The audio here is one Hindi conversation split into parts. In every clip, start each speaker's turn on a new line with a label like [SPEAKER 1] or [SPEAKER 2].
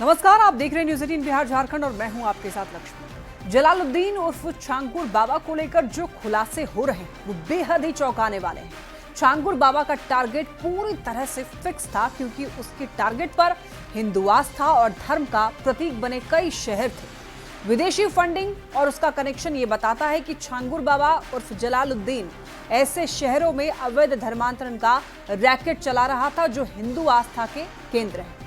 [SPEAKER 1] नमस्कार, आप देख रहे हैं न्यूज़ 18 बिहार झारखंड और मैं हूं आपके साथ लक्ष्मी। जलालुद्दीन उर्फ छांगुर बाबा को लेकर जो खुलासे हो रहे हैं वो बेहद ही चौंकाने वाले हैं। छांगुर बाबा का टारगेट पूरी तरह से फिक्स था, क्योंकि उसके टारगेट पर हिंदू आस्था और धर्म का प्रतीक बने कई शहर थे। विदेशी फंडिंग और उसका कनेक्शन ये बताता है कि छांगुर बाबा उर्फ जलालुद्दीन ऐसे शहरों में अवैध धर्मांतरण का रैकेट चला रहा था जो हिंदू आस्था के केंद्र हैं।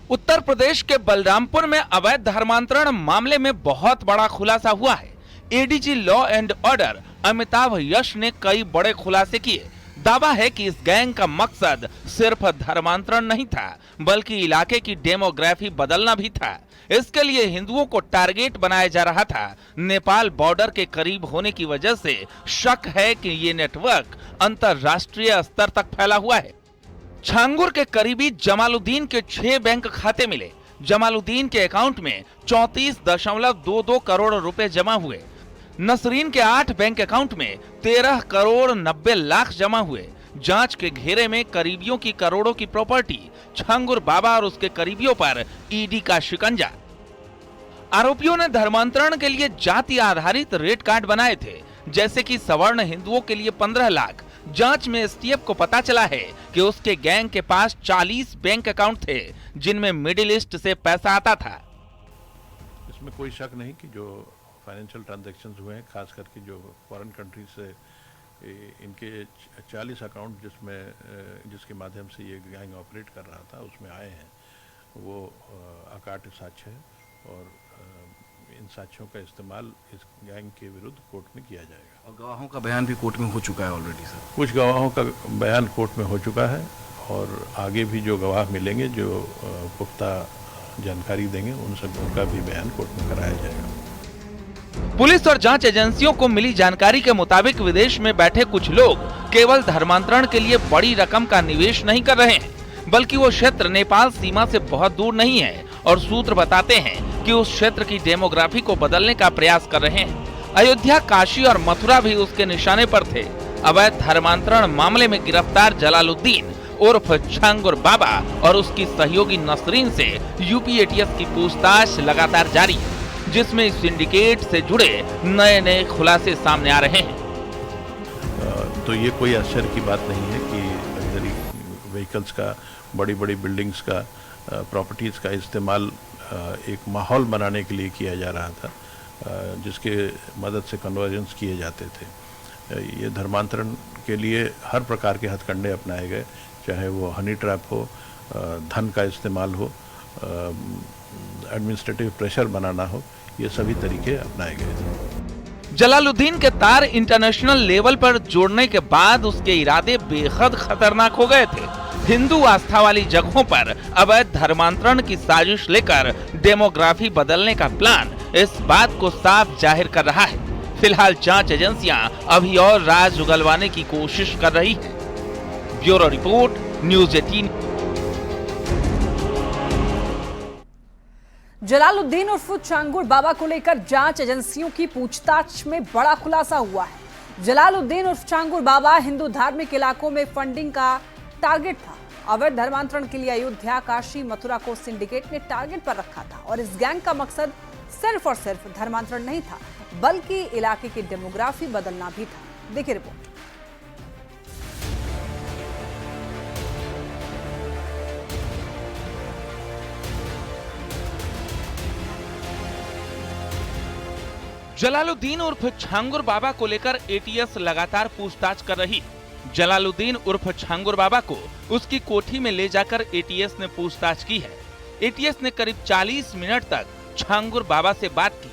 [SPEAKER 2] उत्तर प्रदेश के बलरामपुर में अवैध धर्मांतरण मामले में बहुत बड़ा खुलासा हुआ है। ADG law and order Amitabh Yash ने कई बड़े खुलासे किए। दावा है कि इस गैंग का मकसद सिर्फ धर्मांतरण नहीं था, बल्कि इलाके की डेमोग्राफी बदलना भी था। इसके लिए हिंदुओं को टारगेट बनाया जा रहा था। नेपाल बॉर्डर के करीब होने की वजह से शक है कि ये नेटवर्क अंतरराष्ट्रीय स्तर तक फैला हुआ है। छांगुर के करीबी जमालुद्दीन के 6 बैंक खाते मिले। जमालुद्दीन के अकाउंट में 34.22 करोड़ रुपए जमा हुए। नसरीन के 8 बैंक अकाउंट में 13 करोड़ 90 लाख जमा हुए। जांच के घेरे में करीबियों की करोड़ों की प्रॉपर्टी, छांगुर बाबा और उसके करीबियों पर ईडी का शिकंजा। आरोपियों ने धर्मांतरण के लिए जाति आधारित रेट कार्ड बनाए थे, जैसे कि सवर्ण हिंदुओं के लिए 15 लाख। जांच में एसटीएफ को पता चला है कि उसके गैंग के पास 40 बैंक अकाउंट थे, जिनमें मिडिल ईस्ट से पैसा आता था।
[SPEAKER 3] इसमें कोई शक नहीं कि जो फाइनेंशियल ट्रांजैक्शंस हुए हैं, खास करके जो फॉरेन कंट्री से इनके 40 अकाउंट जिसके माध्यम से ये गैंग ऑपरेट कर रहा था, उसमें आए हैं, वो अकाट साक्ष्य है और इन साक्ष्यों का इस्तेमाल इस गैंग के विरुद्ध कोर्ट में किया जाएगा।
[SPEAKER 4] और गवाहों का बयान भी कोर्ट में हो चुका है ऑलरेडी सर।
[SPEAKER 3] कुछ गवाहों का बयान कोर्ट में हो चुका है और आगे भी जो गवाह मिलेंगे, जो पुख्ता जानकारी देंगे, उनका भी बयान कोर्ट में कराया जाएगा।
[SPEAKER 2] पुलिस और जांच एजेंसियों को मिली जानकारी के मुताबिक विदेश में बैठे कुछ लोग केवल धर्मांतरण के लिए बड़ी रकम का निवेश नहीं कर रहे हैं, बल्कि वो क्षेत्र नेपाल सीमा से बहुत दूर नहीं है और सूत्र बताते हैं कि उस क्षेत्र की डेमोग्राफी को बदलने का प्रयास कर रहे हैं। अयोध्या, काशी और मथुरा भी उसके निशाने पर थे। अवैध धर्मांतरण मामले में गिरफ्तार जलालुद्दीन उर्फ छांगुर बाबा और उसकी सहयोगी नसरीन से यूपी एटीएस की पूछताछ लगातार जारी है, जिसमें इस सिंडिकेट से जुड़े नए खुलासे सामने आ रहे हैं।
[SPEAKER 3] तो ये कोई आश्चर्य की बात नहीं है कि लग्जरी व्हीकल्स का, बड़ी बड़ी बिल्डिंग्स का, प्रॉपर्टीज का इस्तेमाल एक माहौल बनाने के लिए किया जा रहा था, जिसके मदद से कन्वर्जेंस किए जाते थे। ये धर्मांतरण के लिए हर प्रकार के हथकंडे अपनाए गए, चाहे वो हनी ट्रैप हो, धन का इस्तेमाल हो, एडमिनिस्ट्रेटिव प्रेशर बनाना हो, ये सभी तरीके अपनाए गए थे।
[SPEAKER 2] जलालुद्दीन के तार इंटरनेशनल लेवल पर जोड़ने के बाद उसके इरादे बेहद खतरनाक हो गए थे। हिंदू आस्था वाली जगहों पर अवैध धर्मांतरण की साजिश लेकर डेमोग्राफी बदलने का प्लान इस बात को साफ जाहिर कर रहा है। फिलहाल जांच एजेंसियां अभी और राज उगलवाने की कोशिश कर रही है। Bureau report, news 18।
[SPEAKER 1] जलालुद्दीन उर्फ छांगुर बाबा को लेकर जांच एजेंसियों की पूछताछ में बड़ा खुलासा हुआ है। जलालुद्दीन उर्फ छांगुर बाबा हिंदू धार्मिक इलाकों में फंडिंग का टारगेट था। अवैध धर्मांतरण के लिए अयोध्या, काशी, मथुरा को सिंडिकेट ने टारगेट पर रखा था और इस गैंग का मकसद सिर्फ और सिर्फ धर्मांतरण नहीं था, बल्कि इलाके की डेमोग्राफी बदलना भी था। देखिए रिपोर्ट।
[SPEAKER 2] जलालुद्दीन उर्फ छांगुर बाबा को लेकर एटीएस लगातार पूछताछ कर रही है। जलालुद्दीन उर्फ छांगुर बाबा को उसकी कोठी में ले जाकर एटीएस ने पूछताछ की है। एटीएस ने करीब 40 मिनट तक छांगुर बाबा से बात की।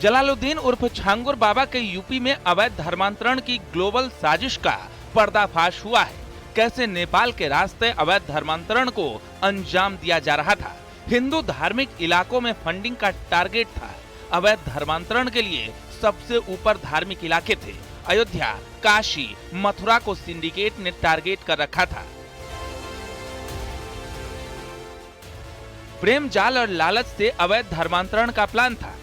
[SPEAKER 2] जलालुद्दीन उर्फ छांगुर बाबा के यूपी में अवैध धर्मांतरण की ग्लोबल साजिश का पर्दाफाश हुआ है। कैसे नेपाल के रास्ते अवैध धर्मांतरण को अंजाम दिया जा रहा था। हिंदू धार्मिक इलाकों में फंडिंग का टारगेट था। अवैध धर्मांतरण के लिए सबसे ऊपर धार्मिक इलाके थे। अयोध्या, काशी, मथुरा को सिंडिकेट ने टारगेट कर रखा था। प्रेम जाल और लालच से अवैध धर्मांतरण का प्लान था।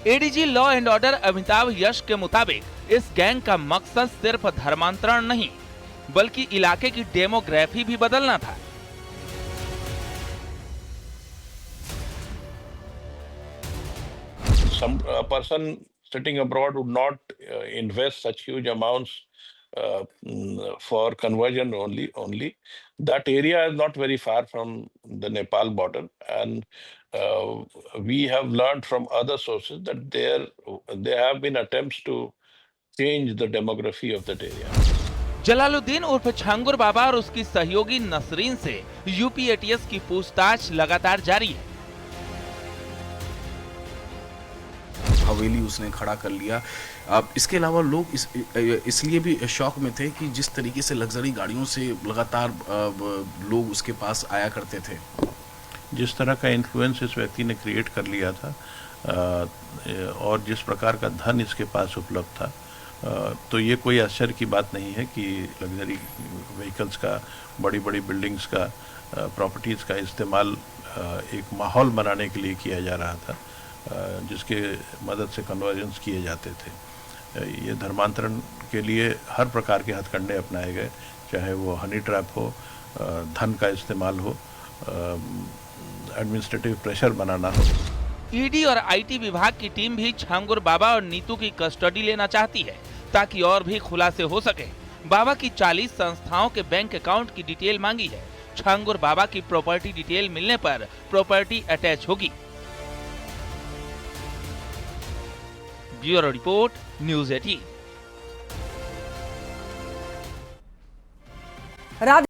[SPEAKER 2] ADG law and order Amitabh Yash के मुताबिक इस गैंग का मकसद सिर्फ धर्मांतरण नहीं बल्कि इलाके की डेमोग्राफी भी बदलना था।
[SPEAKER 3] Some person sitting abroad would not invest such huge amounts for conversion only. That area is not very far from the Nepal border, and we have learned from other sources that there have been attempts to change the demography of that area.
[SPEAKER 2] Jalaluddin उर्फ छांगुर बाबा और उसकी सहयोगी नसरीन से यूपी एटीएस की पूछताछ लगातार जारी है।
[SPEAKER 4] हवेली उसने खड़ा कर लिया। अब इसके अलावा लोग इसलिए भी शौक में थे कि जिस तरीके से लग्जरी गाड़ियों से लगातार लोग उसके पास आया करते थे,
[SPEAKER 3] जिस तरह का इन्फ्लुएंस इस व्यक्ति ने क्रिएट कर लिया था और जिस प्रकार का धन इसके पास उपलब्ध था, तो ये कोई आश्चर्य की बात नहीं है कि लग्जरी व्हीकल्स का, बड़ी बड़ी बिल्डिंग्स का, प्रॉपर्टीज़ का इस्तेमाल एक माहौल बनाने के लिए किया जा रहा था, जिसके मदद से कन्वर्जन्स किए जाते थे। ये धर्मांतरण के लिए हर प्रकार के हथकंडे अपनाए गए, चाहे वो हनी ट्रैप हो, धन का इस्तेमाल हो, एडमिनिस्ट्रेटिव प्रेशर बनाना हो।
[SPEAKER 2] ईडी और आईटी विभाग की टीम भी छांगुर बाबा और नीतू की कस्टडी लेना चाहती है ताकि और भी खुलासे हो सके। बाबा की 40 संस्थाओं के बैंक अकाउंट की डिटेल मांगी है। छांगुर बाबा की प्रॉपर्टी डिटेल मिलने पर प्रॉपर्टी अटैच होगी। Bureau report, news 18।